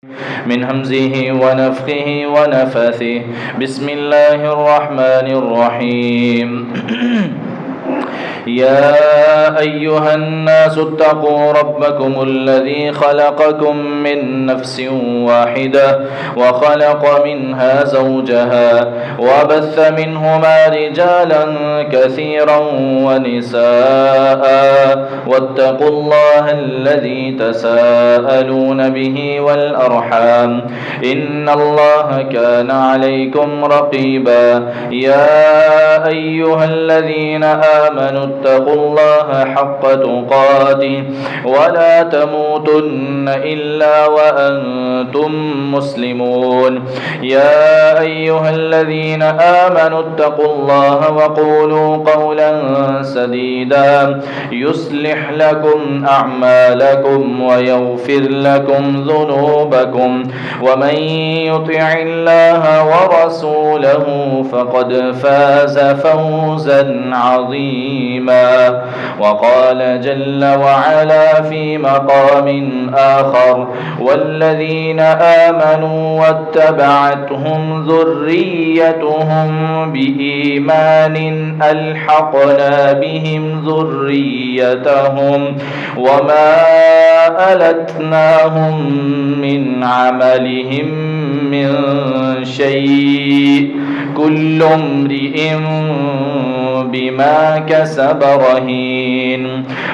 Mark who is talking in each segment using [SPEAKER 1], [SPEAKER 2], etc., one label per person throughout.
[SPEAKER 1] من همزه ونفخه ونفثه. بسم الله الرحمن الرحيم. يا أيها الناس اتقوا ربكم الذي خلقكم من نفس واحدة وخلق منها زوجها وبث منهما رجالا كثيرا ونساء واتقوا الله الذي تساءلون به والأرحام إن الله كان عليكم رقيبا. يا أيها الذين آمنوا اتقوا الله حق تقاته ولا تموتن إلا وأنتم مسلمون. يا أيها الذين آمنوا اتقوا الله وقولوا قولا سديدا يصلح لكم أعمالكم ويغفر لكم ذنوبكم ومن يطع الله ورسوله فقد فاز فوزا عظيما. وقال جل وعلا في مقام آخر والذين آمنوا واتبعتهم ذريتهم بإيمان ألحقنا بهم ذريتهم وما ألتناهم من عملهم من شيء كل امرئ بما كسب رهين.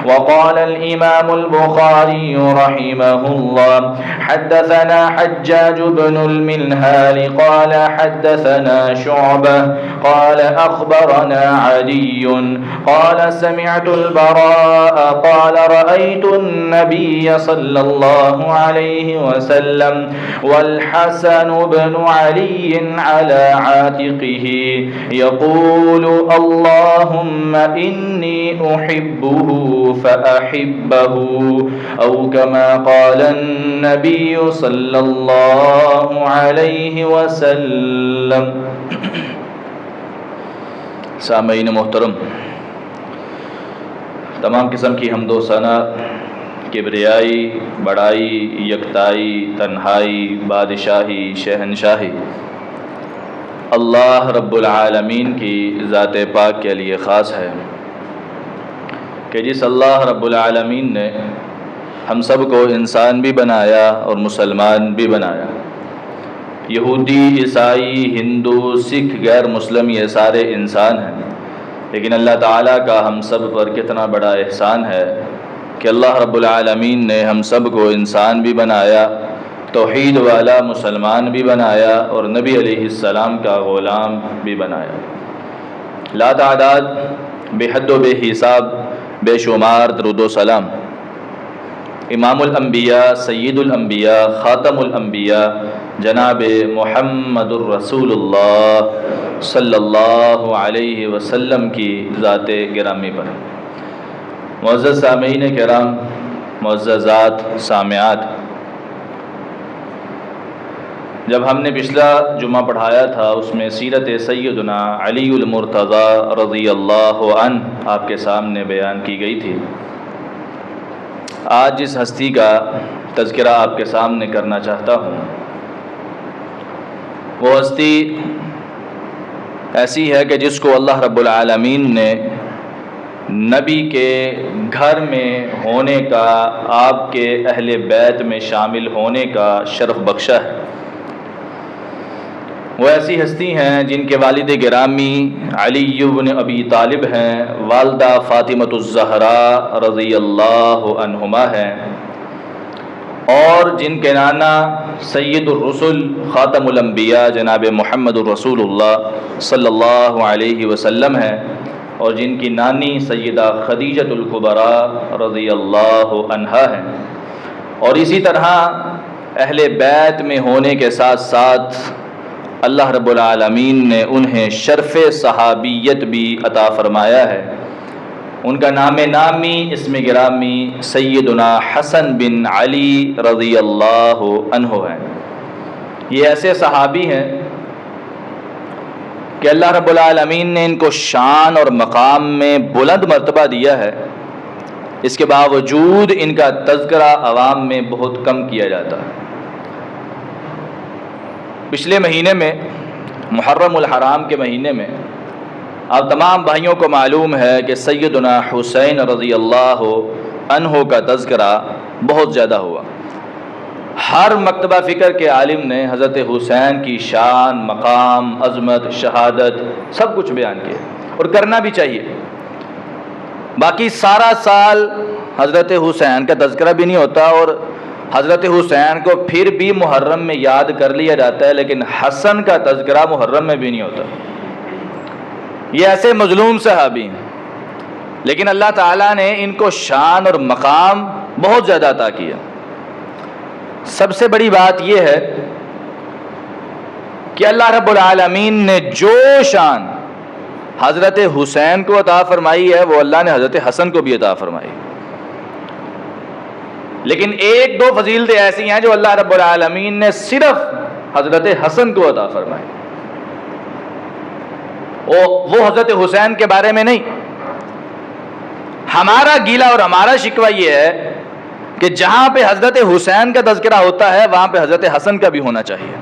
[SPEAKER 1] وقال الإمام البخاري رحمه الله حدثنا حجاج بن المنهال قال حدثنا شعبة قال أخبرنا علي قال سمعت البراء قال رأيت النبي صلى الله عليه وسلم والحسن بن علي على عاتقه يقول اللهم إني أحبه فأحبه أو كما قال النبي صلى الله عليه وسلم. سامعین محترم، تمام قسم کی حمد و ثنا، کبریائی، بڑائی، یکتائی، تنہائی، بادشاہی، شہنشاہی اللہ رب العالمین کی ذات پاک کے لیے خاص ہے کہ جس اللہ رب العالمین نے ہم سب کو انسان بھی بنایا اور مسلمان بھی بنایا. یہودی، عیسائی، ہندو، سکھ، غیر مسلم یہ سارے انسان ہیں، لیکن اللہ تعالیٰ کا ہم سب پر کتنا بڑا احسان ہے کہ اللہ رب العالمین نے ہم سب کو انسان بھی بنایا، توحید والا مسلمان بھی بنایا اور نبی علیہ السلام کا غلام بھی بنایا. لا تعداد، بے حد و بے حساب، بے شمار درود و سلام امام الانبیاء، سید الانبیاء، خاتم الانبیاء جناب محمد الرسول اللہ صلی اللہ علیہ وسلم کی ذات گرامی پر. معزز سامعین کرام، معززات سامعات، جب ہم نے پچھلا جمعہ پڑھایا تھا اس میں سیرت سیدنا علی المرتضیٰ رضی اللہ عنہ آپ کے سامنے بیان کی گئی تھی. آج جس ہستی کا تذکرہ آپ کے سامنے کرنا چاہتا ہوں وہ ہستی ایسی ہے کہ جس کو اللہ رب العالمین نے نبی کے گھر میں ہونے کا، آپ کے اہل بیت میں شامل ہونے کا شرف بخشا ہے. وہ ایسی ہستی ہیں جن کے والد گرامی علی بن ابی طالب ہیں، والدہ فاطمۃ الزہراء رضی اللہ عنہما ہیں، اور جن کے نانا سید الرسل خاتم الانبیاء جناب محمد الرسول اللہ صلی اللہ علیہ وسلم ہیں، اور جن کی نانی سیدہ خدیجۃ الکبریٰ رضی اللہ عنہا ہیں. اور اسی طرح اہل بیت میں ہونے کے ساتھ ساتھ اللہ رب العالمین نے انہیں شرف صحابیت بھی عطا فرمایا ہے. ان کا نام نامی، اسم گرامی سیدنا حسن بن علی رضی اللہ عنہ ہے. یہ ایسے صحابی ہیں کہ اللہ رب العالمین نے ان کو شان اور مقام میں بلند مرتبہ دیا ہے. اس کے باوجود ان کا تذکرہ عوام میں بہت کم کیا جاتا ہے. پچھلے مہینے میں محرم الحرام کے مہینے میں آپ تمام بھائیوں کو معلوم ہے کہ سیدنا حسین رضی اللہ عنہ کا تذکرہ بہت زیادہ ہوا۔ ہر مکتبہ فکر کے عالم نے حضرت حسین کی شان، مقام، عظمت، شہادت سب کچھ بیان کیا اور کرنا بھی چاہیے۔ باقی سارا سال حضرت حسین کا تذکرہ بھی نہیں ہوتا اور حضرت حسین کو پھر بھی محرم میں یاد کر لیا جاتا ہے، لیکن حسن کا تذکرہ محرم میں بھی نہیں ہوتا۔ یہ ایسے مظلوم صحابی ہیں، لیکن اللہ تعالیٰ نے ان کو شان اور مقام بہت زیادہ عطا کیا۔ سب سے بڑی بات یہ ہے کہ اللہ رب العالمین نے جو شان حضرت حسین کو عطا فرمائی ہے وہ اللہ نے حضرت حسن کو بھی عطا فرمائی، لیکن ایک دو فضیلتیں ایسی ہیں جو اللہ رب العالمین نے صرف حضرت حسن کو عطا فرمائی، وہ حضرت حسین کے بارے میں نہیں۔ ہمارا گیلا اور ہمارا شکوہ یہ ہے کہ جہاں پہ حضرت حسین کا تذکرہ ہوتا ہے وہاں پہ حضرت حسن کا بھی ہونا چاہیے۔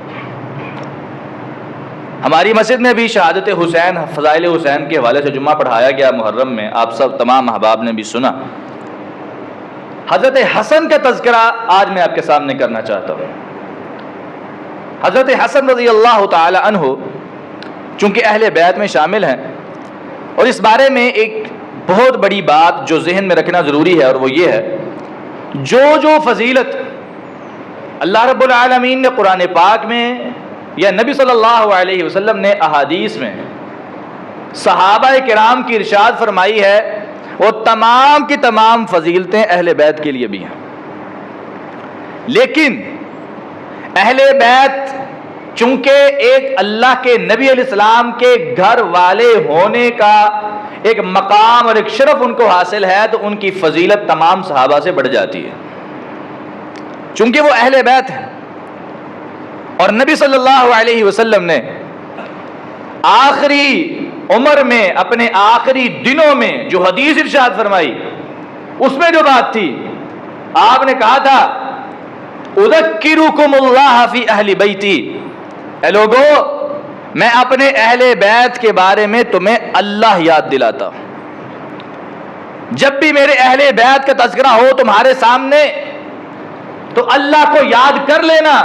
[SPEAKER 1] ہماری مسجد میں بھی شہادت حسین، فضائل حسین کے حوالے سے جمعہ پڑھایا گیا محرم میں، آپ سب تمام احباب نے بھی سنا۔ حضرت حسن کا تذکرہ آج میں آپ کے سامنے کرنا چاہتا ہوں۔ حضرت حسن رضی اللہ تعالی عنہ چونکہ اہل بیت میں شامل ہیں، اور اس بارے میں ایک بہت بڑی بات جو ذہن میں رکھنا ضروری ہے، اور وہ یہ ہے جو فضیلت اللہ رب العالمین نے قرآن پاک میں یا نبی صلی اللہ علیہ وسلم نے احادیث میں صحابہ کرام کی ارشاد فرمائی ہے، وہ تمام کی تمام فضیلتیں اہل بیت کے لیے بھی ہیں۔ لیکن اہل بیت چونکہ ایک اللہ کے نبی علیہ السلام کے گھر والے ہونے کا ایک مقام اور ایک شرف ان کو حاصل ہے، تو ان کی فضیلت تمام صحابہ سے بڑھ جاتی ہے، چونکہ وہ اہل بیت ہیں۔ اور نبی صلی اللہ علیہ وسلم نے آخری عمر میں، اپنے آخری دنوں میں جو حدیث ارشاد فرمائی، اس میں جو بات تھی، آپ نے کہا تھا اذکرکم اللہ فی اہل بیتی، اے لوگو میں اپنے اہل بیت کے بارے میں تمہیں اللہ یاد دلاتا ہوں۔ جب بھی میرے اہل بیت کا تذکرہ ہو تمہارے سامنے تو اللہ کو یاد کر لینا،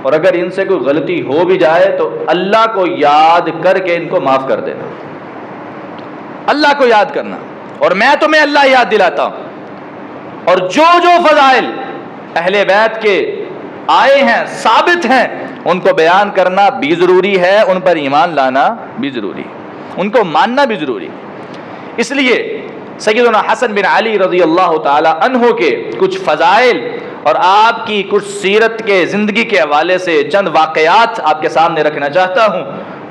[SPEAKER 1] اور اگر ان سے کوئی غلطی ہو بھی جائے تو اللہ کو یاد کر کے ان کو معاف کر دینا، اللہ کو یاد کرنا، اور میں تمہیں اللہ یاد دلاتا ہوں۔ اور جو فضائل اہل بیت کے آئے ہیں، ثابت ہیں، ان کو بیان کرنا بھی ضروری ہے، ان پر ایمان لانا بھی ضروری ہے، ان کو ماننا بھی ضروری ہے۔ اس لیے سیدنا حسن بن علی رضی اللہ تعالی عنہ کے کچھ فضائل اور آپ کی کچھ سیرت کے زندگی کے حوالے سے چند واقعات آپ کے سامنے رکھنا چاہتا ہوں۔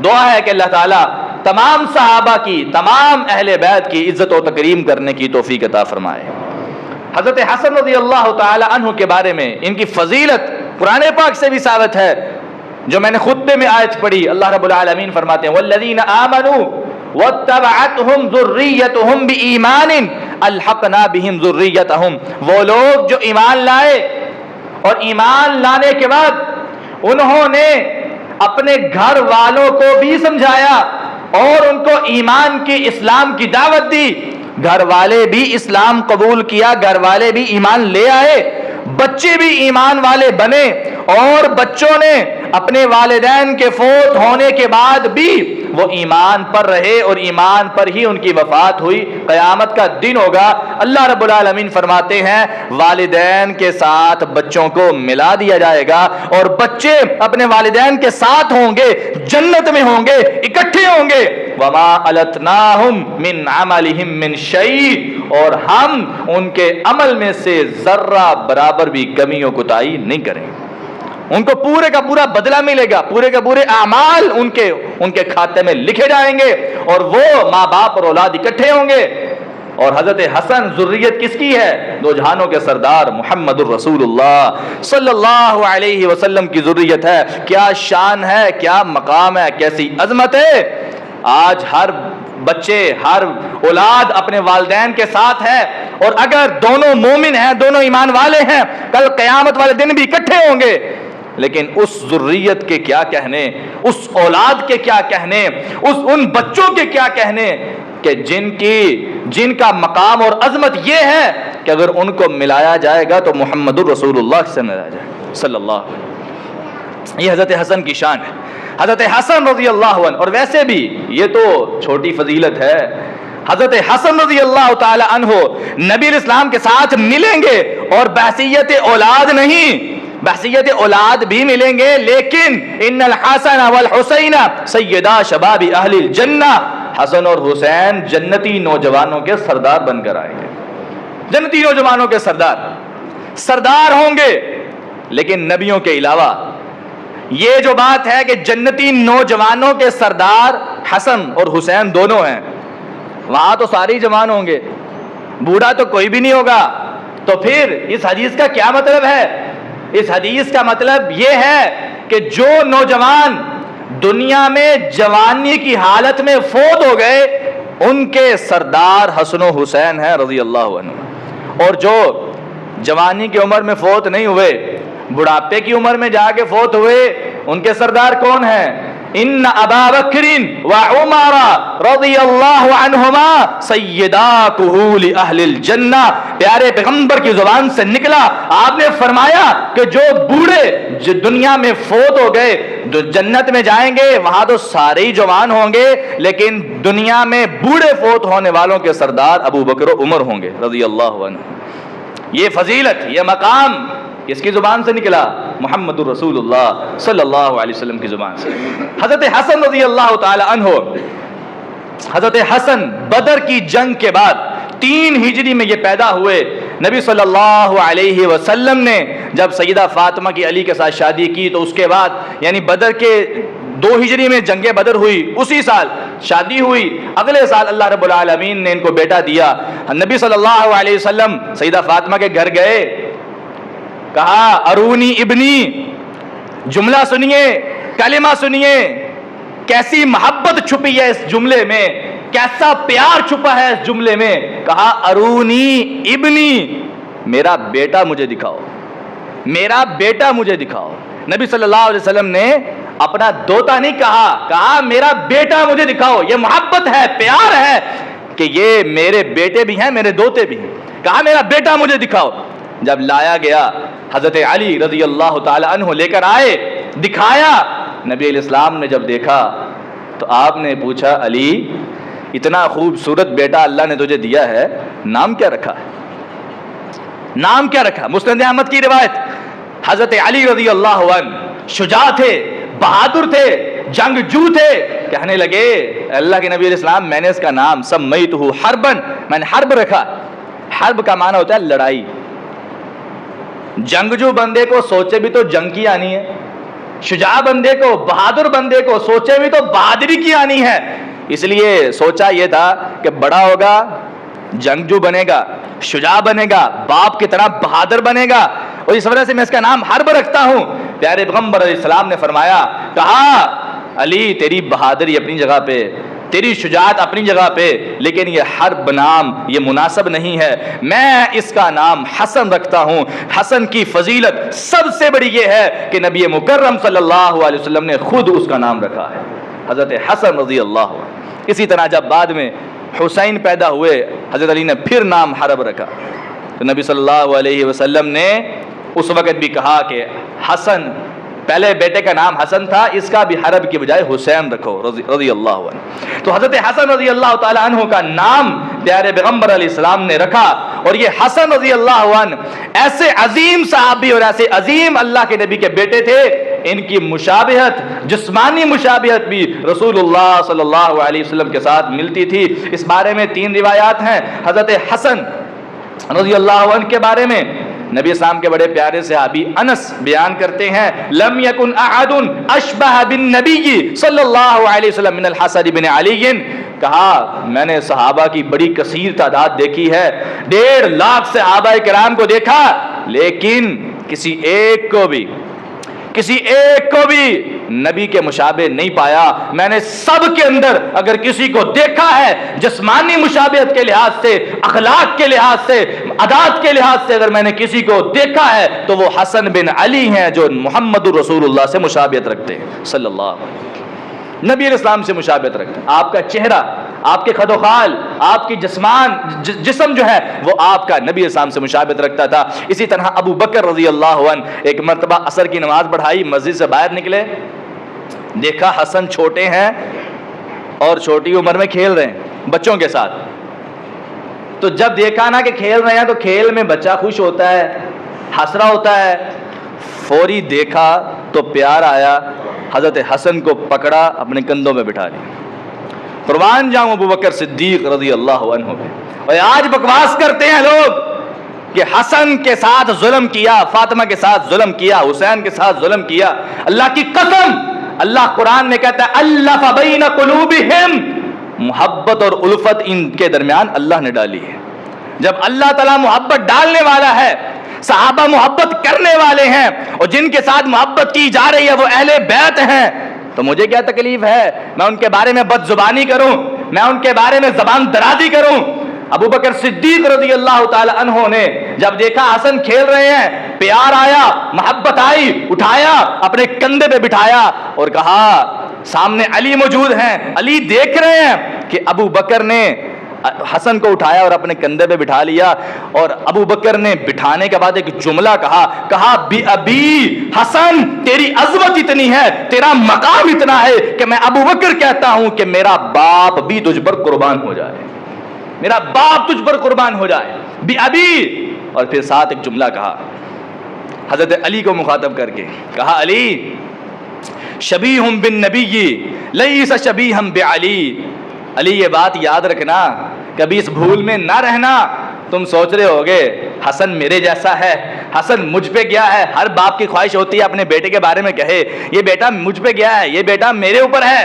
[SPEAKER 1] دعا ہے کہ اللہ تعالیٰ تمام صحابہ کی، تمام اہل بیت کی عزت و تکریم کرنے کی توفیق عطا فرمائے۔ حضرت حسن رضی اللہ تعالی عنہ کے بارے میں ان کی فضیلت قرآن پاک سے بھی ثابت ہے، جو میں نے خطبے میں آیت پڑھی۔ اللہ رب العالمین فرماتے ہیں والذین آمنوا واتبعتهم ذریتهم بایمان الحقنا بهم ذریتهم، وہ لوگ جو ایمان لائے اور ایمان لانے کے بعد انہوں نے اپنے گھر والوں کو بھی سمجھایا اور ان کو ایمان کی، اسلام کی دعوت دی، گھر والے بھی اسلام قبول کیا، گھر والے بھی ایمان لے آئے، بچے بھی ایمان والے بنے، اور بچوں نے اپنے والدین کے فوت ہونے کے بعد بھی وہ ایمان پر رہے اور ایمان پر ہی ان کی وفات ہوئی۔ قیامت کا دن ہوگا، اللہ رب العالمین فرماتے ہیں والدین کے ساتھ بچوں کو ملا دیا جائے گا، اور بچے اپنے والدین کے ساتھ ہوں گے، جنت میں ہوں گے، اکٹھے ہوں گے۔ وما التناہم من عملہم من شیء، اور ہم ان کے عمل میں سے ذرہ برابر بھی کمی و کوتاہی نہیں کریں گے، ان کو پورے کا پورا بدلہ ملے گا، پورے کے پورے اعمال ان کے کھاتے میں لکھے جائیں گے، اور وہ ماں باپ اور اولاد اکٹھے ہوں گے۔ اور حضرت حسن ذریت کس کی ہے؟ دو جہانوں کے سردار محمد الرسول اللہ صلی اللہ علیہ وسلم کی ذریت ہے۔ کیا شان ہے، کیا مقام ہے، کیسی عظمت ہے۔ آج ہر بچے، ہر اولاد اپنے والدین کے ساتھ ہے، اور اگر دونوں مومن ہیں، دونوں ایمان والے ہیں، کل قیامت والے دن بھی اکٹھے ہوں گے، لیکن اس ذریت کے کیا کہنے، اس اولاد کے کیا کہنے، ان بچوں کے کیا کہنے کہ جن کا مقام اور عظمت یہ ہے کہ اگر ان کو ملایا جائے گا تو محمد الرسول اللہ سے ملایا جائے گا صلی اللہ علیہ وسلم۔ یہ حضرت حسن کی شان ہے، حضرت حسن رضی اللہ عنہ۔ اور ویسے بھی یہ تو چھوٹی فضیلت ہے، حضرت حسن رضی اللہ تعالی عنہ نبی علیہ السلام کے ساتھ ملیں گے اور بحثیت اولاد نہیں، بحثیت اولاد بھی ملیں گے، لیکن ان الحسن والحسین سیدا شباب اہل الجنہ، حسن اور حسین جنتی نوجوانوں کے سردار بن کر آئیں گے، جنتی نوجوانوں کے سردار ہوں گے۔ لیکن نبیوں کے علاوہ یہ جو بات ہے کہ جنتی نوجوانوں کے سردار حسن اور حسین دونوں ہیں، وہاں تو سارے جوان ہوں گے، بوڑھا تو کوئی بھی نہیں ہوگا۔ تو پھر اس حدیث کا کیا مطلب ہے؟ اس حدیث کا مطلب یہ ہے کہ جو نوجوان دنیا میں جوانی کی حالت میں فوت ہو گئے ان کے سردار حسن و حسین ہیں رضی اللہ عنہ، اور جو جوانی کی عمر میں فوت نہیں ہوئے، بڑھاپے کی عمر میں جا کے فوت ہوئے، ان کے سردار کون ہیں؟ ان ابا بکر و عمر رضی اللہ عنہما سیدا کہول اہل الجنہ۔ پیارے پیغمبر کی زبان سے نکلا، آپ نے فرمایا کہ جو بوڑھے جو دنیا میں فوت ہو گئے جو جنت میں جائیں گے وہاں تو سارے ہی جوان ہوں گے، لیکن دنیا میں بوڑھے فوت ہونے والوں کے سردار ابو بکر و عمر ہوں گے رضی اللہ عنہ۔ یہ فضیلت، یہ مقام کس کی زبان سے نکلا؟ محمد الرسول اللہ صلی اللہ علیہ وسلم کی زبان سے۔ حضرت حسن رضی اللہ تعالی عنہ، حضرت حسن بدر کی جنگ کے بعد 3 ہجری میں یہ پیدا ہوئے۔ نبی صلی اللہ علیہ وسلم نے جب سیدہ فاطمہ کی علی کے ساتھ شادی کی تو اس کے بعد یعنی بدر کے 2 ہجری میں جنگ بدر ہوئی، اسی سال شادی ہوئی، اگلے سال اللہ رب العالمین نے ان کو بیٹا دیا۔ نبی صلی اللہ علیہ وسلم سیدہ فاطمہ کے گھر گئے، کہا ارونی ابنی، جملہ سنیے، کلمہ سنیے، کیسی محبت چھپی ہے اس جملے میں، کیسا پیار چھپا ہے اس جملے میں۔ کہا ارونی ابنی، میرا بیٹا مجھے دکھاؤ، میرا بیٹا مجھے دکھاؤ۔ نبی صلی اللہ علیہ وسلم نے اپنا دوتا نہیں کہا، کہا میرا بیٹا مجھے دکھاؤ۔ یہ محبت ہے، پیار ہے کہ یہ میرے بیٹے بھی ہیں، میرے دوتے بھی ہیں۔ کہا میرا بیٹا مجھے دکھاؤ۔ جب لایا گیا حضرت علی رضی اللہ تعالی عنہ لے کر آئے، دکھایا، نبی علیہ السلام نے جب دیکھا تو آپ نے پوچھا علی اتنا خوبصورت بیٹا اللہ نے تجھے دیا ہے، نام کیا رکھا ہے؟ نام کیا رکھا؟ مسند احمد کی روایت، حضرت علی رضی اللہ عنہ شجاع تھے، بہادر تھے، جنگجو تھے، کہنے لگے اللہ کے نبی علیہ السلام میں نے اس کا نام سمیتہ حربن، میں نے حرب رکھا۔ حرب کا معنی ہوتا ہے لڑائی۔ جنگجو بندے کو سوچے بھی تو جنگ کی آنی ہے، شجاع بندے کو، بہادر بندے کو سوچے بھی تو بہادری کی آنی ہے۔ اس لیے سوچا یہ تھا کہ بڑا ہوگا، جنگجو بنے گا، شجاع بنے گا، باپ کی طرح بہادر بنے گا، اور اس وجہ سے میں اس کا نام حرب رکھتا ہوں۔ پیارے پیغمبر علیہ السلام نے فرمایا، کہا علی تیری بہادری اپنی جگہ پہ، تیری شجاعت اپنی جگہ پہ، لیکن یہ حرب نام یہ مناسب نہیں ہے، میں اس کا نام حسن رکھتا ہوں۔ حسن کی فضیلت سب سے بڑی یہ ہے کہ نبی مکرم صلی اللہ علیہ وسلم نے خود اس کا نام رکھا ہے، حضرت حسن رضی اللہ عنہ۔ اسی طرح جب بعد میں حسین پیدا ہوئے، حضرت علی نے پھر نام حرب رکھا، تو نبی صلی اللہ علیہ وسلم نے اس وقت بھی کہا کہ حسن، پہلے بیٹے کا نام حسن تھا، اس کا بھی حرب کی بجائے حسین رکھو رضی اللہ عنہ۔ تو حضرت حسن رضی اللہ تعالی عنہ کا نام پیارے پیغمبر علیہ السلام نے رکھا، اور یہ حسن رضی اللہ عنہ ایسے عظیم صحابی اور ایسے عظیم اللہ کے نبی کے بیٹے تھے، ان کی مشابہت، جسمانی مشابہت بھی رسول اللہ صلی اللہ علیہ وسلم کے ساتھ ملتی تھی۔ اس بارے میں 3 روایات ہیں۔ حضرت حسن رضی اللہ عنہ کے بارے میں نبی اسلام کے بڑے پیارے صحابی انس بیان کرتے ہیں، لم یکن احد اشبہ بالنبی صلی اللہ علیہ وسلم من الحسن بن علی، کہا میں نے صحابہ کی بڑی کثیر تعداد دیکھی ہے، 1.5 لاکھ صحابہ کرام کو دیکھا، لیکن کسی ایک کو بھی کسی ایک کو بھی نبی کے مشابہ نہیں پایا. میں نے سب کے اندر اگر کسی کو دیکھا ہے جسمانی مشابہت کے لحاظ سے, اخلاق کے لحاظ سے, عادات کے لحاظ سے اگر میں نے کسی کو دیکھا ہے تو وہ حسن بن علی ہیں جو محمد رسول اللہ سے مشابہت رکھتے ہیں صلی اللہ علیہ وسلم. نبی علیہ السلام سے مشابہت رکھتے ہیں. آپ کا چہرہ, آپ کے خد و خال, آپ کی جسم جو ہے وہ آپ کا نبی علیہ السلام سے مشابہت رکھتا تھا. اسی طرح ابو بکر رضی اللہ عنہ ایک مرتبہ عصر کی نماز پڑھائی, مسجد سے باہر نکلے, دیکھا حسن چھوٹے ہیں اور چھوٹی عمر میں کھیل رہے ہیں بچوں کے ساتھ. تو جب دیکھا نا کہ کھیل رہے ہیں تو کھیل میں بچہ خوش ہوتا ہے, ہنس رہا ہوتا ہے, فوری دیکھا تو پیار آیا, حضرت حسن کو پکڑا, اپنے کندھوں میں بٹھا لیا. قربان جاؤں ابو بکر صدیق رضی اللہ عنہ پہ. اور آج بکواس کرتے ہیں لوگ کہ حسن کے ساتھ ظلم کیا, فاطمہ کے ساتھ ظلم کیا, حسین کے ساتھ ظلم کیا. اللہ کی قسم, اللہ قرآن میں کہتا ہے الف بین قلوبہم, محبت اور الفت ان کے درمیان اللہ نے ڈالی ہے. جب اللہ تعالیٰ محبت ڈالنے والا ہے, صحابہ محبت کرنے والے ہیں, اور جن کے ساتھ محبت کی جا رہی ہے وہ اہل بیت ہیں, تو مجھے کیا تکلیف ہے میں ان کے بارے میں بد زبانی کروں, میں ان کے بارے میں زبان درازی کروں. ابو بکر صدیق رضی اللہ تعالی عنہ نے جب دیکھا حسن کھیل رہے ہیں, پیار آیا, محبت آئی, اٹھایا, اپنے کندھے پہ بٹھایا اور کہا, سامنے علی موجود ہیں, علی دیکھ رہے ہیں کہ ابو بکر نے حسن کو اٹھایا اور اپنے کندھے پہ بٹھا لیا. اور ابو بکر نے بٹھانے کے بعد ایک جملہ کہا بی ابی حسن, تیری عظمت اتنی ہے, تیرا مقام اتنا ہے کہ میں ابو بکر کہتا ہوں کہ میرا باپ بھی تجھ پر قربان ہو جائے, میرا باپ تجھ پر قربان ہو جائے, بی ابی. اور پھر ساتھ ایک جملہ کہا حضرت علی کو مخاطب کر کے, کہا علی شبیہم بالنبی لیس شبیہم بعلی. علی یہ بات یاد رکھنا, کبھی اس بھول میں نہ رہنا. تم سوچ رہے ہوگے حسن میرے جیسا ہے, حسن مجھ پہ گیا ہے. ہر باپ کی خواہش ہوتی ہے اپنے بیٹے کے بارے میں کہے یہ بیٹا مجھ پہ گیا ہے, یہ بیٹا میرے اوپر ہے.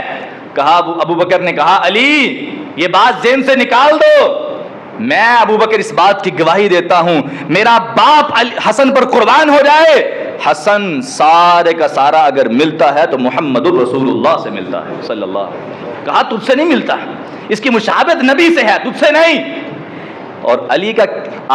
[SPEAKER 1] کہا ابو بکر نے کہا علی یہ بات ذہن سے نکال دو, میں ابو بکر اس بات کی گواہی دیتا ہوں میرا باپ حسن پر قربان ہو جائے, حسن سارے کا سارا اگر ملتا ہے تو محمد الرسول اللہ سے ملتا ہے صلی اللہ علیہ وسلم. کہا تجھ سے نہیں ملتا, اس کی مشابہت نبی سے ہے, تجھ سے نہیں. اور علی کا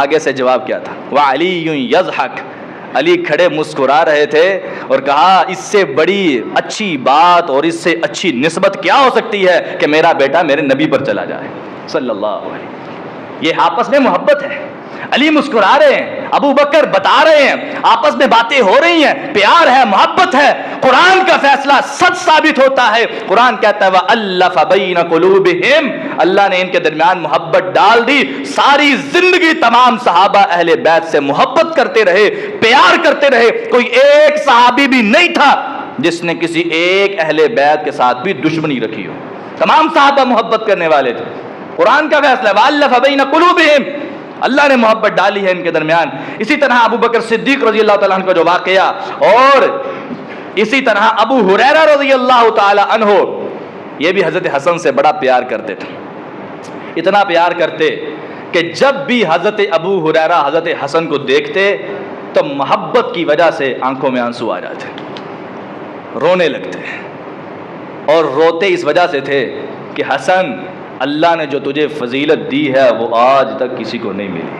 [SPEAKER 1] آگے سے جواب کیا تھا, وَعَلِيٌّ يَضْحَكُ, علی کھڑے مسکرا رہے تھے اور کہا اس سے بڑی اچھی بات اور اس سے اچھی نسبت کیا ہو سکتی ہے کہ میرا بیٹا میرے نبی پر چلا جائے صلی اللہ علیہ وسلم. یہ آپس میں محبت ہے. علی مسکرا رہے ہیں, ابو بکر بتا رہے ہیں, آپس میں باتیں ہو رہی ہیں, پیار ہے, محبت ہے. قرآن کا فیصلہ سچ ثابت ہوتا ہے. قرآن کہتا ہے وَأَلَّفَ بَيْنَ قُلُوبِهِمْ, اللہ نے ان کے درمیان محبت ڈال دی. ساری زندگی تمام صحابہ اہل بیت سے محبت کرتے رہے, پیار کرتے رہے. کوئی ایک صحابی بھی نہیں تھا جس نے کسی ایک اہل بیت کے ساتھ بھی دشمنی رکھی ہو. تمام صحابہ محبت کرنے والے تھے. قرآن کا فیصلہ ہے وَأَلَّفَ بَيْنَ قُلُوبِهِمْ, اللہ نے محبت ڈالی ہے ان کے درمیان. اسی طرح ابو بکر صدیق رضی اللہ تعالیٰ عنہ کا جو واقعہ, اور اسی طرح ابو ہریرہ رضی اللہ تعالیٰ عنہ, یہ بھی حضرت حسن سے بڑا پیار کرتے تھے. اتنا پیار کرتے کہ جب بھی حضرت ابو ہریرہ حضرت حسن کو دیکھتے تو محبت کی وجہ سے آنکھوں میں آنسو آ جاتے, رونے لگتے. اور روتے اس وجہ سے تھے کہ حسن اللہ نے جو تجھے فضیلت دی ہے وہ آج تک کسی کو نہیں ملی.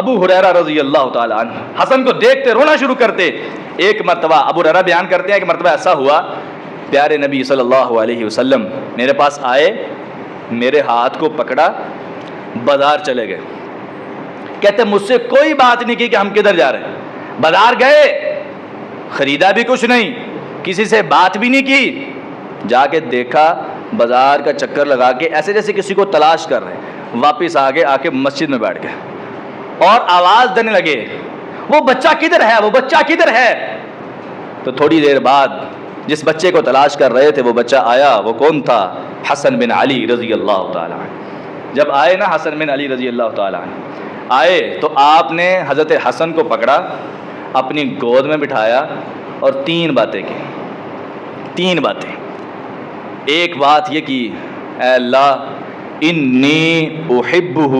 [SPEAKER 1] ابو ہریرہ رضی اللہ تعالی عنہ حسن کو دیکھتے رونا شروع کرتے. ایک مرتبہ ابو ہریرہ بیان کرتے ہیں کہ مرتبہ ایسا ہوا, پیارے نبی صلی اللہ علیہ وسلم میرے پاس آئے, میرے ہاتھ کو پکڑا, بازار چلے گئے. کہتے مجھ سے کوئی بات نہیں کی کہ ہم کدھر جا رہے ہیں. بازار گئے, خریدا بھی کچھ نہیں, کسی سے بات بھی نہیں کی. جا کے دیکھا بازار کا چکر لگا کے ایسے جیسے کسی کو تلاش کر رہے ہیں. واپس آگے آ کے مسجد میں بیٹھ گئے اور آواز دینے لگے وہ بچہ کدھر ہے, وہ بچہ کدھر ہے. تو تھوڑی دیر بعد جس بچے کو تلاش کر رہے تھے وہ بچہ آیا. وہ کون تھا؟ حسن بن علی رضی اللہ تعالیٰ عنہ. جب آئے نا حسن بن علی رضی اللہ تعالیٰ عنہ آئے تو آپ نے حضرت حسن کو پکڑا, اپنی گود میں بٹھایا اور تین باتیں کی. تین باتیں. ایک بات یہ کی, اے اللہ انی احبہ,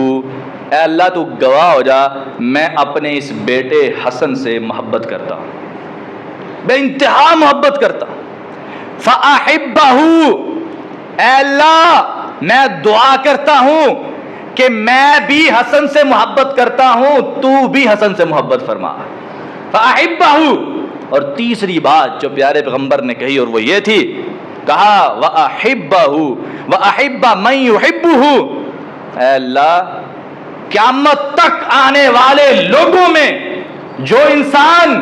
[SPEAKER 1] اے اللہ تو گواہ ہو جا میں اپنے اس بیٹے حسن سے محبت کرتا ہوں. بے انتہا محبت کرتا ہوں. فَأَحِبَّهُ، اے اللہ میں دعا کرتا ہوں کہ میں بھی حسن سے محبت کرتا ہوں، تو بھی حسن سے محبت فرما. فَأَحِبَّهُ، اور تیسری بات جو پیارے پیغمبر نے کہی اور وہ یہ تھی، کہا وَأَحِبَّهُ وَأَحِبَّ مَن يُحِبُّهُ، اے اللہ قیامت تک آنے والے لوگوں میں جو انسان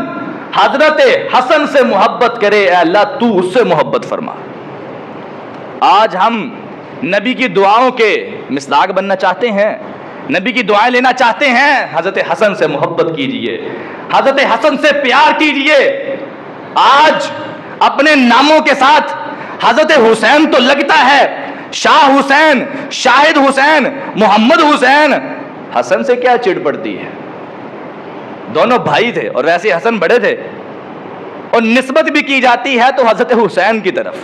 [SPEAKER 1] حضرت حسن سے محبت کرے، اے اللہ تو اس سے محبت فرما. آج ہم نبی کی دعاؤں کے مصداق بننا چاہتے ہیں، نبی کی دعائیں لینا چاہتے ہیں. حضرت حسن سے محبت کیجئے، حضرت حسن سے پیار کیجئے. آج اپنے ناموں کے ساتھ حضرت حسین تو لگتا ہے، شاہ حسین، شاہد حسین، محمد حسین. حسن سے کیا چڑ پڑتی ہے؟ دونوں بھائی تھے اور ویسے حسن بڑے تھے، اور نسبت بھی کی جاتی ہے تو حضرت حسین کی طرف.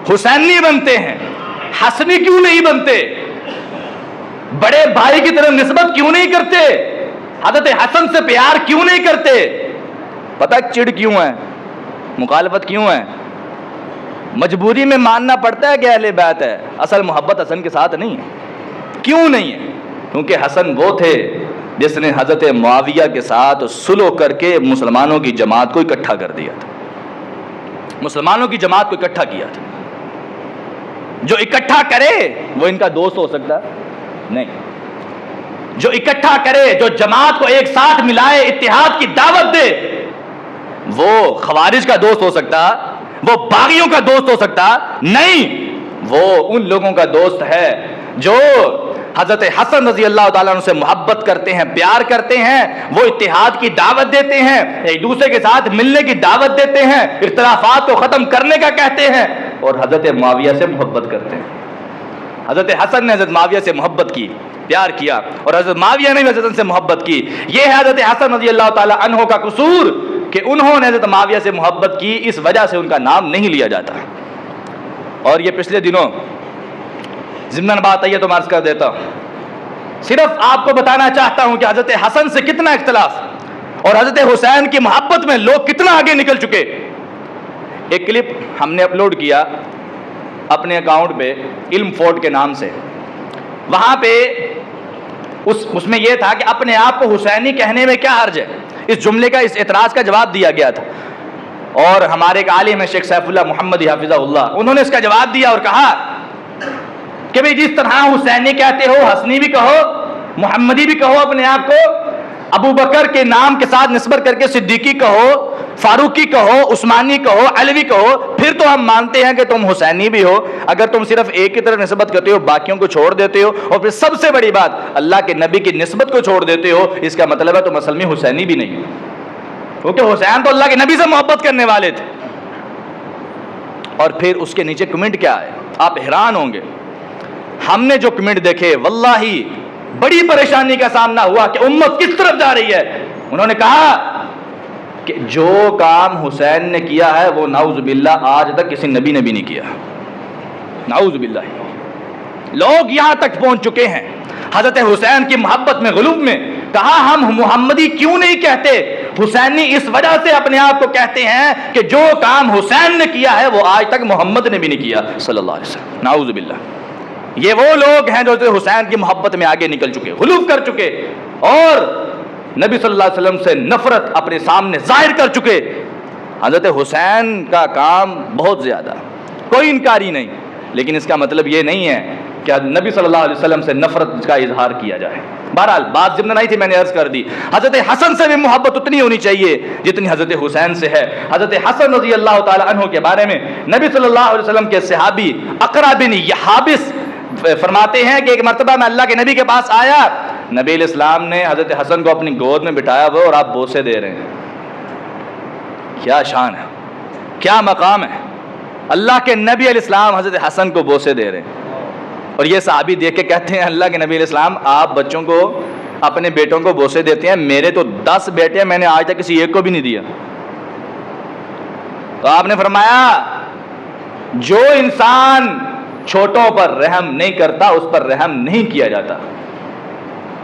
[SPEAKER 1] حسینی بنتے ہیں، حسنی کیوں نہیں بنتے؟ بڑے بھائی کی طرف نسبت کیوں نہیں کرتے؟ حضرت حسن سے پیار کیوں نہیں کرتے؟ پتہ چڑ کیوں ہے، مخالفت کیوں ہے؟ مجبوری میں ماننا پڑتا ہے کہ اہل بیت ہے، اصل محبت حسن کے ساتھ نہیں ہے. کیوں نہیں ہے؟ کیونکہ حسن وہ تھے جس نے حضرت معاویہ کے ساتھ صلح کر کے مسلمانوں کی جماعت کو اکٹھا کر دیا تھا. مسلمانوں کی جماعت کو اکٹھا کیا تھا. جو اکٹھا کرے وہ ان کا دوست ہو سکتا نہیں. جو اکٹھا کرے، جو جماعت کو ایک ساتھ ملائے، اتحاد کی دعوت دے، وہ خوارج کا دوست ہو سکتا، وہ باغیوں کا دوست ہو سکتا نہیں. وہ ان لوگوں کا دوست ہے جو حضرت حسن رضی اللہ تعالیٰ عنہ سے محبت کرتے ہیں، پیار کرتے ہیں. وہ اتحاد کی دعوت دیتے ہیں، ایک دوسرے کے ساتھ ملنے کی دعوت دیتے ہیں، اختلافات کو ختم کرنے کا کہتے ہیں، اور حضرت معاویہ سے محبت کرتے ہیں. حضرت حسن نے حضرت معاویہ سے محبت کی، پیار کیا، اور حضرت معاویہ نے بھی حضرت حسن سے محبت کی. یہ ہے حضرت حسن رضی اللہ تعالیٰ عنہ کا قصور کہ انہوں نے حضرت معاویہ سے محبت کی، اس وجہ سے ان کا نام نہیں لیا جاتا. اور یہ پچھلے دنوں ضمن بات ہے تو عرض کر دیتا ہوں، صرف آپ کو بتانا چاہتا ہوں کہ حضرت حسن سے کتنا اختلاف اور حضرت حسین کی محبت میں لوگ کتنا آگے نکل چکے. ایک کلپ ہم نے اپلوڈ کیا اپنے اکاؤنٹ پہ علم فورٹ کے نام سے. وہاں پہ اس میں یہ تھا کہ اپنے آپ کو حسینی کہنے میں کیا حرج ہے. اس جملے کا، اس اعتراض کا جواب دیا گیا تھا، اور ہمارے ایک عالم ہے شیخ سیف اللہ محمدی حافظہ اللہ، انہوں نے اس کا جواب دیا اور کہا کہ بھئی جس طرح حسینی کہتے ہو، حسنی بھی کہو، محمدی بھی کہو اپنے آپ کو، ابو بکر کے نام کے ساتھ نسبت کر کے صدیقی کہو، فاروقی کہو، عثمانی کہو، علوی کہو، پھر تو ہم مانتے ہیں کہ تم حسینی بھی ہو. اگر تم صرف ایک کی طرف نسبت کرتے ہو، باقیوں کو چھوڑ دیتے ہو، اور پھر سب سے بڑی بات اللہ کے نبی کی نسبت کو چھوڑ دیتے ہو، اس کا مطلب ہے تم اصل میں حسینی بھی نہیں. کیونکہ حسین تو اللہ کے نبی سے محبت کرنے والے تھے. اور پھر اس کے نیچے کمنٹ کیا ہے، آپ حیران ہوں گے. ہم نے جو کمنٹ دیکھے واللہ بڑی پریشانی کا سامنا ہوا کہ امت کس طرف جا رہی ہے. انہوں نے کہا کہ جو کام حسین نے کیا ہے وہ نعوذ باللہ آج تک کسی نبی نے بھی نہیں کیا. نعوذ باللہ. لوگ یہاں تک پہنچ چکے ہیں حضرت حسین کی محبت میں، غلوب میں. کہا ہم محمدی کیوں نہیں کہتے، حسینی اس وجہ سے اپنے آپ کو کہتے ہیں کہ جو کام حسین نے کیا ہے وہ آج تک محمد نے بھی نہیں کیا صلی اللہ علیہ وسلم. نعوذ باللہ. یہ وہ لوگ ہیں جو حسین کی محبت میں آگے نکل چکے، غلوب کر چکے، اور نبی صلی اللہ علیہ وسلم سے نفرت اپنے سامنے ظاہر کر چکے. حضرت حسین کا کام بہت زیادہ، کوئی انکاری نہیں، لیکن اس کا مطلب یہ نہیں ہے کہ نبی صلی اللہ علیہ وسلم سے نفرت کا اظہار کیا جائے. بہرحال بات ضمن نہیں تھی، میں نے عرض کر دی. حضرت حسن سے بھی محبت اتنی ہونی چاہیے جتنی حضرت حسین سے ہے. حضرت حسن رضی اللہ تعالی عنہ کے بارے میں نبی صلی اللہ علیہ وسلم کے صحابی اقرا بن حابس فرماتے ہیں کہ ایک مرتبہ میں اللہ کے نبی کے پاس آیا، نبی علیہ السلام نے حضرت حسن کو اپنی گود میں بٹھایا ہوا اور آپ بوسے دے رہے ہیں. کیا شان ہے، کیا مقام ہے. اللہ کے نبی علیہ السلام حضرت حسن کو بوسے دے رہے ہیں، اور یہ صحابی دیکھ کے کہتے ہیں اللہ کے نبی علیہ السلام آپ بچوں کو، اپنے بیٹوں کو بوسے دیتے ہیں، میرے تو 10 بیٹے ہیں، میں نے آج تک کسی ایک کو بھی نہیں دیا. تو آپ نے فرمایا جو انسان چھوٹوں پر رحم نہیں کرتا اس پر رحم نہیں کیا جاتا.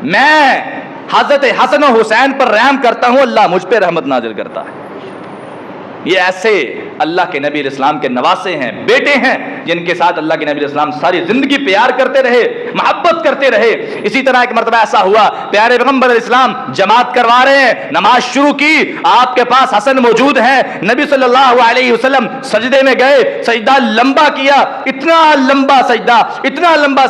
[SPEAKER 1] میں حضرت حسن و حسین پر رحم کرتا ہوں، اللہ مجھ پہ رحمت نازل کرتا ہے. یہ ایسے اللہ کے نبی علیہ السلام کے نواسے ہیں، بیٹے ہیں، جن کے ساتھ اللہ کے نبی علیہ السلام ساری زندگی پیار کرتے رہے، محبت کرتے رہے۔ اسی طرح ایک مرتبہ ایسا ہوا، پیارے پیغمبر علیہ السلام جماعت کروا رہے ہیں، نماز شروع کی، آپ کے پاس حسن موجود ہے، نبی صلی اللہ علیہ وسلم سجدے میں گئے، سجدہ لمبا کیا، اتنا لمبا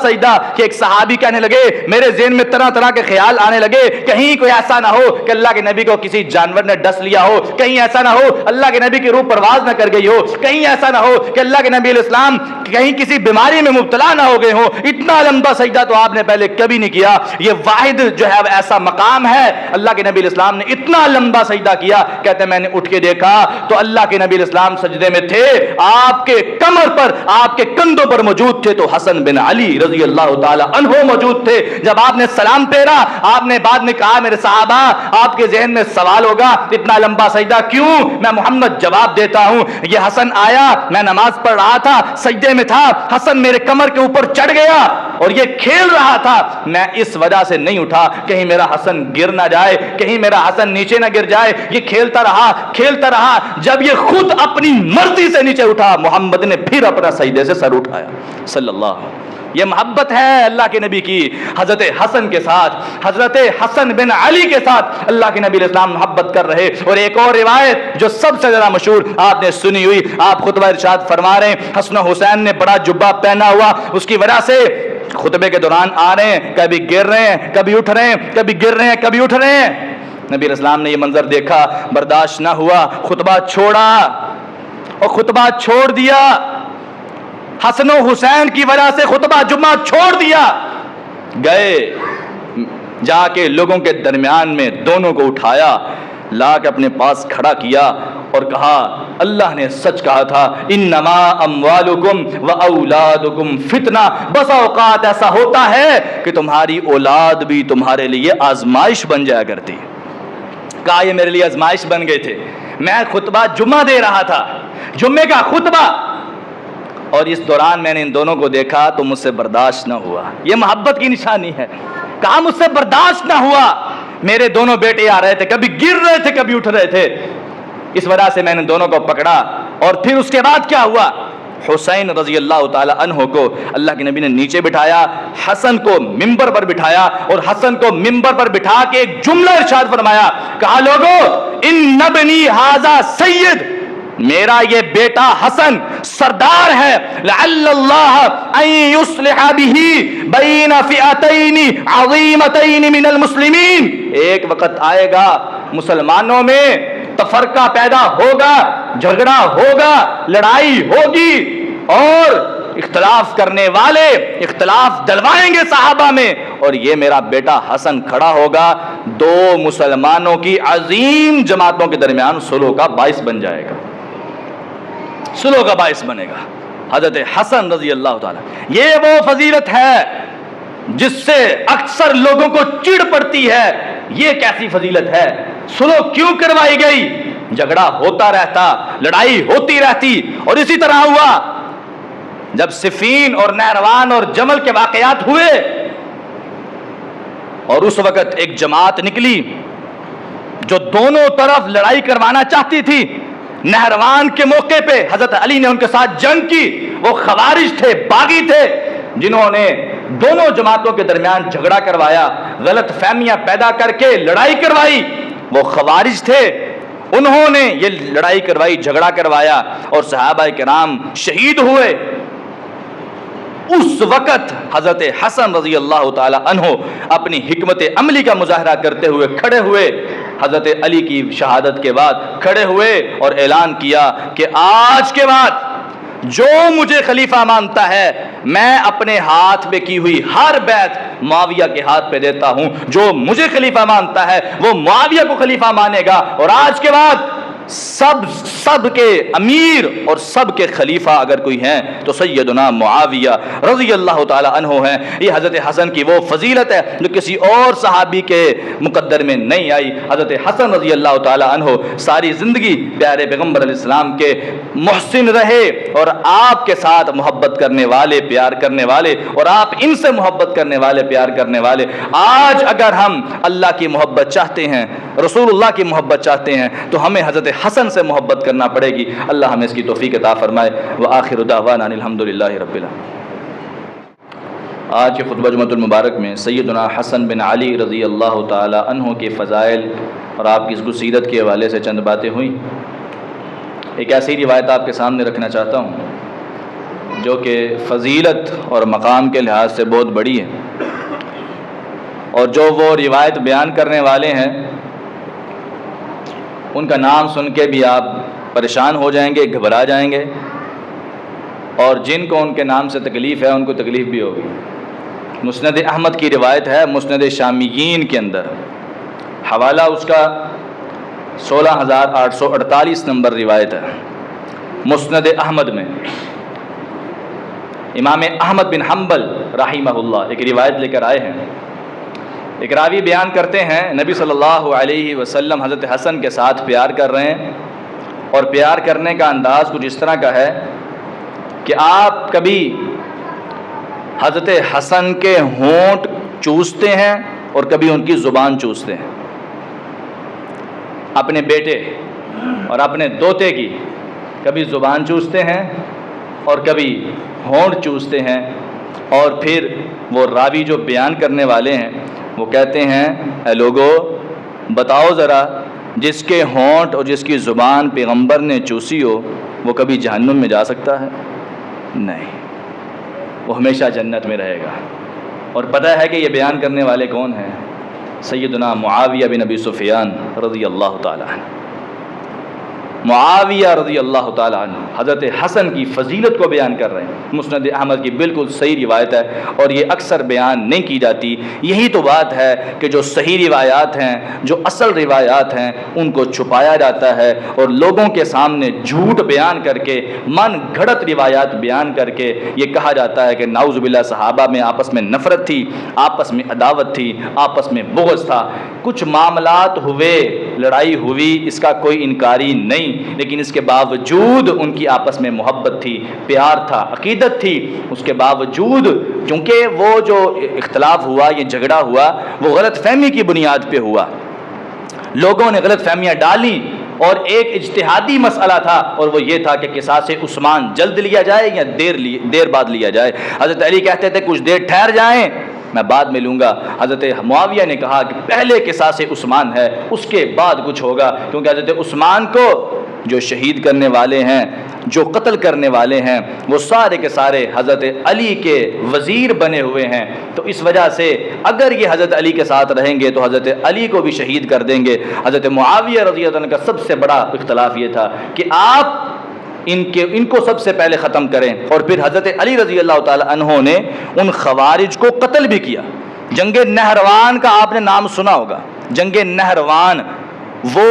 [SPEAKER 1] سجدہ کہ ایک صحابی کہنے لگے، میرے ذہن میں طرح طرح کے خیال آنے لگے، کہیں کوئی ایسا نہ ہو کہ اللہ کے نبی کو کسی جانور نے ڈس لیا ہو، کہیں ایسا نہ ہو اللہ کے نبی کی روح پرواز نہ کر گئی ہو، کہیں ایسا نہ ہو کہ اللہ کے نبی علیہ السلام کہیں کسی بیماری میں مبتلا نہ ہو گئے ہو۔ اتنا لمبا سجدہ تو آپ نے پہلے کبھی نہیں کیا، یہ واحد جو ہے ایسا مقام ہے، اللہ کے نبی علیہ السلام نے اتنا لمبا سجدہ کیا، کہتے ہیں میں نے اٹھ کے دیکھا تو اللہ کے نبی علیہ السلام سجدے میں تھے، آپ کے کمر پر، آپ کے کندھوں پر موجود تھے تو حسن بن علی رضی اللہ تعالی عنہ موجود تھے۔ جب آپ نے سلام پھیرا، آپ نے بعد میں کہا، میرے صحابہ آپ کے ذہن میں سوال ہوگا اتنا لمبا سجدہ کیوں؟ میں محمد جواب دیتا ہوں، یہ حسن آیا، میں نماز پڑھ رہا تھا، سجدے میں تھا، حسن میرے کمر کے اوپر چڑھ گیا اور یہ کھیل رہا تھا، میں اس وجہ سے نہیں اٹھا کہیں میرا حسن گر نہ جائے، کہیں میرا حسن نیچے نہ گر جائے۔ یہ کھیلتا رہا، جب یہ خود اپنی مرضی سے نیچے اٹھا، محمد نے پھر اپنا سجدے سے سر اٹھایا صلی اللہ علیہ وسلم۔ یہ محبت ہے اللہ کے نبی کی حضرت حسن کے ساتھ، حضرت حسن بن علی کے ساتھ اللہ کے نبی علیہ السلام محبت کر رہے۔ اور ایک اور روایت جو سب سے زیادہ مشہور آپ نے سنی ہوئی، آپ خطبہ ارشاد فرما رہے ہیں، حسن و حسین نے بڑا جبہ پہنا ہوا، اس کی وجہ سے خطبے کے دوران آ رہے ہیں، کبھی گر رہے ہیں، کبھی اٹھ رہے ہیں، کبھی گر رہے ہیں، کبھی اٹھ رہے ہیں۔ نبی علیہ السلام نے یہ منظر دیکھا، برداشت نہ ہوا، خطبہ چھوڑا اور خطبہ چھوڑ دیا، حسن و حسین کی وجہ سے خطبہ جمعہ چھوڑ دیا، گئے جا کے لوگوں کے درمیان میں دونوں کو اٹھایا، لا کے اپنے پاس کھڑا کیا اور کہا، اللہ نے سچ کہا تھا، انما اموالکم و اولادکم فتنہ، بس اوقات ایسا ہوتا ہے کہ تمہاری اولاد بھی تمہارے لیے آزمائش بن جایا کرتی۔ کہا یہ میرے لیے آزمائش بن گئے تھے، میں خطبہ جمعہ دے رہا تھا، جمعے کا خطبہ، اور اس دوران میں نے ان دونوں کو دیکھا تو مجھ سے برداشت نہ ہوا۔ یہ محبت کی نشانی ہے، کہا مجھ سے برداشت نہ ہوا، میرے دونوں بیٹے آ رہے تھے، کبھی گر رہے تھے، کبھی اٹھ رہے تھے، اس وجہ سے میں نے دونوں کو پکڑا۔ اور پھر اس کے بعد کیا ہوا؟ حسین رضی اللہ تعالی عنہ کو اللہ کے نبی نے نیچے بٹھایا، حسن کو ممبر پر بٹھایا اور حسن کو ممبر پر بٹھا کے ایک جملہ ارشاد فرمایا، کہا لوگو ان ابنی ھذا سید، میرا یہ بیٹا حسن سردار ہے، لعل اللہ ان یصلح بہ بین فئتین عظیمتین من المسلمین، ایک وقت آئے گا مسلمانوں میں تفرقہ پیدا ہوگا، جھگڑا ہوگا، لڑائی ہوگی، اور اختلاف کرنے والے اختلاف ڈلوائیں گے صحابہ میں، اور یہ میرا بیٹا حسن کھڑا ہوگا، دو مسلمانوں کی عظیم جماعتوں کے درمیان صلح کا باعث بن جائے گا، صلح کا باعث بنے گا۔ حضرت حسن رضی اللہ تعالی، یہ وہ فضیلت ہے جس سے اکثر لوگوں کو چڑ پڑتی ہے، یہ کیسی فضیلت ہے؟ صلح کیوں کروائی گئی؟ جھگڑا ہوتا رہتا، لڑائی ہوتی رہتی، اور اسی طرح ہوا جب صفین اور نہروان اور جمل کے واقعات ہوئے، اور اس وقت ایک جماعت نکلی جو دونوں طرف لڑائی کروانا چاہتی تھی۔ نہروان کے موقع پہ حضرت علی نے ان کے ساتھ جنگ کی، وہ خوارج تھے، باغی تھے، جنہوں نے دونوں جماعتوں کے درمیان جھگڑا کروایا، غلط فہمیاں پیدا کر کے لڑائی کروائی، وہ خوارج تھے، انہوں نے یہ لڑائی کروائی، جھگڑا کروایا، اور صحابہ کرام شہید ہوئے۔ اس وقت حضرت حسن رضی اللہ تعالی عنہ اپنی حکمت عملی کا مظاہرہ کرتے ہوئے کھڑے ہوئے، حضرت علی کی شہادت کے بعد کھڑے ہوئے اور اعلان کیا کہ آج کے بعد جو مجھے خلیفہ مانتا ہے، میں اپنے ہاتھ پہ کی ہوئی ہر بیعت معاویہ کے ہاتھ پہ دیتا ہوں، جو مجھے خلیفہ مانتا ہے وہ معاویہ کو خلیفہ مانے گا، اور آج کے بعد سب کے امیر اور سب کے خلیفہ اگر کوئی ہیں تو سیدنا معاویہ رضی اللہ تعالی عنہ ہیں۔ یہ حضرت حسن کی وہ فضیلت ہے جو کسی اور صحابی کے مقدر میں نہیں آئی۔ حضرت حسن رضی اللہ تعالی عنہ ساری زندگی پیارے پیغمبر علیہ السلام کے محسن رہے، اور آپ کے ساتھ محبت کرنے والے، پیار کرنے والے، اور آپ ان سے محبت کرنے والے، پیار کرنے والے۔ آج اگر ہم اللہ کی محبت چاہتے ہیں رسول اللہ کی محبت چاہتے ہیں تو ہمیں حضرت حسن سے محبت کرنا پڑے گی۔ اللہ ہمیں اس کی توفیق عطا فرمائے۔ وآخر دعوانا الحمدللہ رب العالمین۔ آج کے خطبہ جمعۃ المبارک میں سیدنا حسن بن علی رضی اللہ تعالی عنہ کے فضائل اور آپ کی اس سیرت کے حوالے سے چند باتیں ہوئیں۔ ایک ایسی روایت آپ کے سامنے رکھنا چاہتا ہوں جو کہ فضیلت اور مقام کے لحاظ سے بہت بڑی ہے، اور جو وہ روایت بیان کرنے والے ہیں ان کا نام سن کے بھی آپ پریشان ہو جائیں گے، گھبرا جائیں گے، اور جن کو ان کے نام سے تکلیف ہے ان کو تکلیف بھی ہوگی۔ مسند احمد کی روایت ہے، مسند شامیین کے اندر، حوالہ اس کا 16,848 نمبر روایت ہے مسند احمد میں۔ امام احمد بن حنبل رحمہ اللہ ایک روایت لے کر آئے ہیں۔ ایک راوی بیان کرتے ہیں نبی صلی اللہ علیہ وسلم حضرت حسن کے ساتھ پیار کر رہے ہیں، اور پیار کرنے کا انداز کچھ اس طرح کا ہے کہ آپ کبھی حضرت حسن کے ہونٹ چوستے ہیں اور کبھی ان کی زبان چوستے ہیں۔ اپنے بیٹے اور اپنے دوتے کی کبھی زبان چوستے ہیں اور کبھی ہونٹ چوستے ہیں، اور پھر وہ راوی جو بیان کرنے والے ہیں وہ کہتے ہیں اے لوگو بتاؤ ذرا، جس کے ہونٹ اور جس کی زبان پیغمبر نے چوسی ہو وہ کبھی جہنم میں جا سکتا ہے؟ نہیں، وہ ہمیشہ جنت میں رہے گا۔ اور پتہ ہے کہ یہ بیان کرنے والے کون ہیں؟ سیدنا معاویہ بن ابی سفیان رضی اللہ تعالی عنہ۔ معاویہ رضی اللہ تعالی عنہ حضرت حسن کی فضیلت کو بیان کر رہے ہیں۔ مسند احمد کی بالکل صحیح روایت ہے، اور یہ اکثر بیان نہیں کی جاتی۔ یہی تو بات ہے کہ جو صحیح روایات ہیں، جو اصل روایات ہیں، ان کو چھپایا جاتا ہے اور لوگوں کے سامنے جھوٹ بیان کر کے، من گھڑت روایات بیان کر کے یہ کہا جاتا ہے کہ نعوذ باللہ صحابہ میں آپس میں نفرت تھی، آپس میں عداوت تھی، آپس میں بغض تھا۔ کچھ معاملات ہوئے، لڑائی ہوئی، اس کا کوئی انکاری نہیں، لیکن اس کے باوجود ان کی آپس میں محبت تھی، پیار تھا، عقیدت تھی۔ اس کے باوجود چونکہ وہ جو اختلاف ہوا، یہ جھگڑا ہوا، وہ غلط فہمی کی بنیاد پہ ہوا، لوگوں نے غلط فہمیاں ڈالی، اور ایک اجتہادی مسئلہ تھا، اور وہ یہ تھا کہ قصاص عثمان جلد لیا جائے یا دیر بعد لیا جائے۔ حضرت علی کہتے تھے کچھ دیر ٹھہر جائیں، میں بعد میں لوں گا۔ حضرت معاویہ نے کہا کہ پہلے قصاص عثمان ہے، اس کے بعد کچھ ہوگا، کیونکہ حضرت عثمان کو جو شہید کرنے والے ہیں، جو قتل کرنے والے ہیں، وہ سارے کے سارے حضرت علی کے وزیر بنے ہوئے ہیں، تو اس وجہ سے اگر یہ حضرت علی کے ساتھ رہیں گے تو حضرت علی کو بھی شہید کر دیں گے۔ حضرت معاویہ رضی اللہ عنہ کا سب سے بڑا اختلاف یہ تھا کہ آپ ان کو سب سے پہلے ختم کریں، اور پھر حضرت علی رضی اللہ تعالی عنہ نے ان خوارج کو قتل بھی کیا۔ جنگ نہروان کا آپ نے نام سنا ہوگا، جنگ نہروان، وہ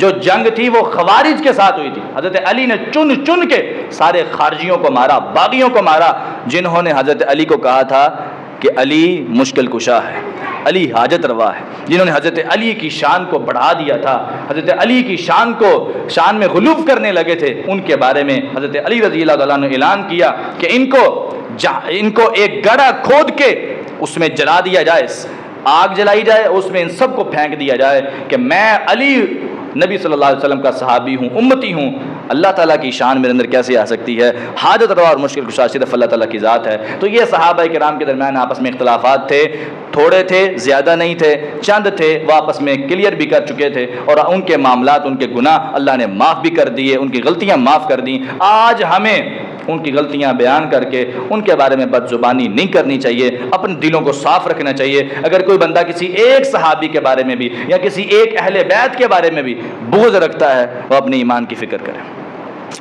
[SPEAKER 1] جو جنگ تھی وہ خوارج کے ساتھ ہوئی تھی۔ حضرت علی نے چن چن کے سارے خارجیوں کو مارا، باغیوں کو مارا، جنہوں نے حضرت علی کو کہا تھا کہ علی مشکل کشا ہے، علی حاجت روا ہے، جنہوں نے حضرت علی کی شان کو بڑھا دیا تھا، حضرت علی کی شان میں غلو کرنے لگے تھے، ان کے بارے میں حضرت علی رضی اللہ عنہ نے اعلان کیا کہ ان کو ایک گڑھا کھود کے اس میں جلا دیا جائے، آگ جلائی جائے، اس میں ان سب کو پھینک دیا جائے کہ میں علی نبی صلی اللہ علیہ وسلم کا صحابی ہوں، امتی ہوں۔ اللہ تعالیٰ کی شان میرے اندر کیسے آ سکتی ہے؟ حاجت روا اور مشکل کشا صرف اللہ تعالیٰ کی ذات ہے۔ تو یہ صحابہ کرام کے درمیان آپس میں اختلافات تھے، تھوڑے تھے، زیادہ نہیں تھے، چند تھے، وہ آپس میں کلیئر بھی کر چکے تھے، اور ان کے معاملات، ان کے گناہ اللہ نے معاف بھی کر دیے، ان کی غلطیاں معاف کر دیں۔ آج ہمیں ان کی غلطیاں بیان کر کے ان کے بارے میں بد زبانی نہیں کرنی چاہیے، اپنے دلوں کو صاف رکھنا چاہیے۔ اگر کوئی بندہ کسی ایک صحابی کے بارے میں بھی یا کسی ایک اہل بیت کے بارے میں بھی بغض رکھتا ہے، وہ اپنے ایمان کی فکر کرے،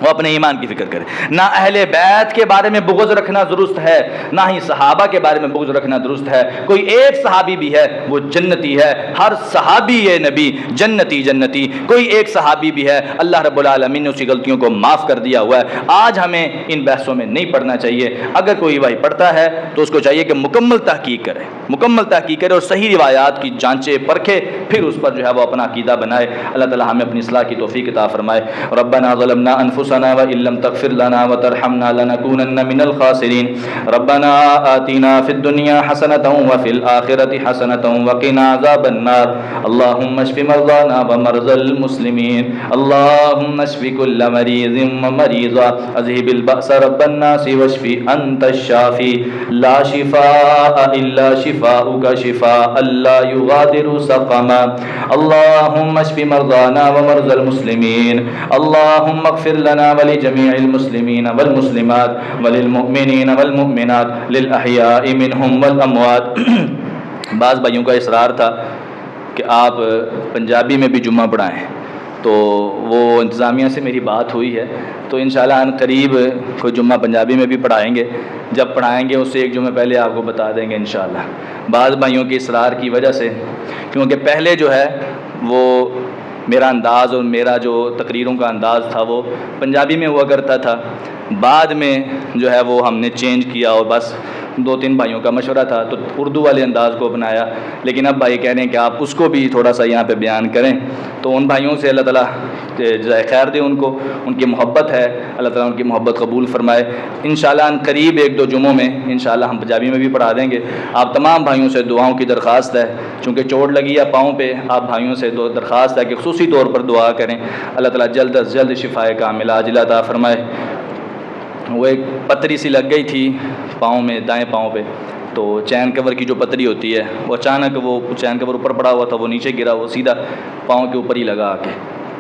[SPEAKER 1] وہ اپنے ایمان کی فکر کرے۔ نہ اہل بیت کے بارے میں بغض رکھنا درست ہے، نہ ہی صحابہ کے بارے میں بغض رکھنا درست ہے۔ کوئی ایک صحابی بھی ہے وہ جنتی ہے، ہر صحابی یہ نبی جنتی، کوئی ایک صحابی بھی ہے اللہ رب العالمین نے اس کی غلطیوں کو معاف کر دیا ہوا ہے۔ آج ہمیں ان بحثوں میں نہیں پڑھنا چاہیے۔ اگر کوئی بھائی پڑھتا ہے تو اس کو چاہیے کہ مکمل تحقیق کرے اور صحیح روایات کی جانچے پرکھے، پھر اس پر جو ہے وہ اپنا عقیدہ بنائے۔ اللہ تعالی ہمیں اپنی اصلاح کی توفیق عطا فرمائے۔ ربنا ظلمنا أنفسنا وإن لم تغفر لنا وترحمنا لنكونن من الخاسرين ربنا آتنا في الدنيا حسنة وفي الآخرة حسنة وقنا عذاب النار اللهم اشف مرضانا ومرضى المسلمين اللهم اشف كل مريض ومريضة اذهب البأس رب الناس واشف أنت الشافي لا شفاء إلا شفاؤك شفاء لا يغادر سقما اللهم اشف مرضانا ومرضى المسلمين اللهم اغفر لنا ولجميع المسلمين والمسلمات وللمؤمنين والمؤمنات للأحياء منهم والأموات بعض بھائیوں کا اصرار تھا کہ آپ پنجابی میں بھی جمعہ پڑھائیں تو وہ انتظامیہ سے میری بات ہوئی ہے تو انشاءاللہ ان قریب کوئی جمعہ پنجابی میں بھی پڑھائیں گے جب پڑھائیں گے اس سے ایک جمعہ پہلے آپ کو بتا دیں گے انشاءاللہ بعض بھائیوں کے اصرار کی وجہ سے کیونکہ پہلے جو ہے وہ میرا انداز اور میرا جو تقریروں کا انداز تھا وہ پنجابی میں ہوا کرتا تھا بعد میں جو ہے وہ ہم نے چینج کیا اور بس 2-3 بھائیوں کا مشورہ تھا تو اردو والے انداز کو اپنایا لیکن اب بھائی کہہ رہے ہیں کہ آپ اس کو بھی تھوڑا سا یہاں پہ بیان کریں تو ان بھائیوں سے اللہ تعالیٰ جزائے خیر دے ان کو ان کی محبت ہے اللہ تعالیٰ ان کی محبت قبول فرمائے انشاءاللہ ان قریب 1-2 جمعوں میں انشاءاللہ ہم پنجابی میں بھی پڑھا دیں گے آپ تمام بھائیوں سے دعاؤں کی درخواست ہے چونکہ چوٹ لگی ہے پاؤں پہ آپ بھائیوں سے درخواست ہے کہ خصوصی طور پر دعا کریں اللہ تعالیٰ جلد از جلد شفائے کاملہ عاجلہ عطا فرمائے وہ ایک پتری سی لگ گئی تھی پاؤں میں دائیں پاؤں پہ تو چین کور کی جو پتری ہوتی ہے وہ اچانک وہ چین کور اوپر پڑا ہوا تھا وہ نیچے گرا وہ سیدھا پاؤں کے اوپر ہی لگا آ کے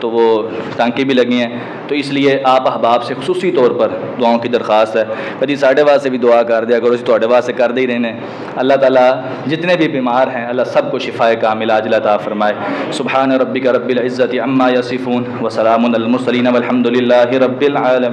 [SPEAKER 1] تو وہ ٹانکیں بھی لگی ہیں تو اس لیے آپ احباب سے خصوصی طور پر دعاؤں کی درخواست ہے کبھی ساڈے واسطے بھی دعا کر دیا کرو تواڈے واسطے کردے ہی رہنے اللہ تعالیٰ جتنے بھی بیمار ہیں اللہ سب کو شفائے کاملہ عاجلہ عطا فرمائے سبحان ربک رب العزت عما یصفون وسلام علی المرسلین والحمد للہ رب العالمین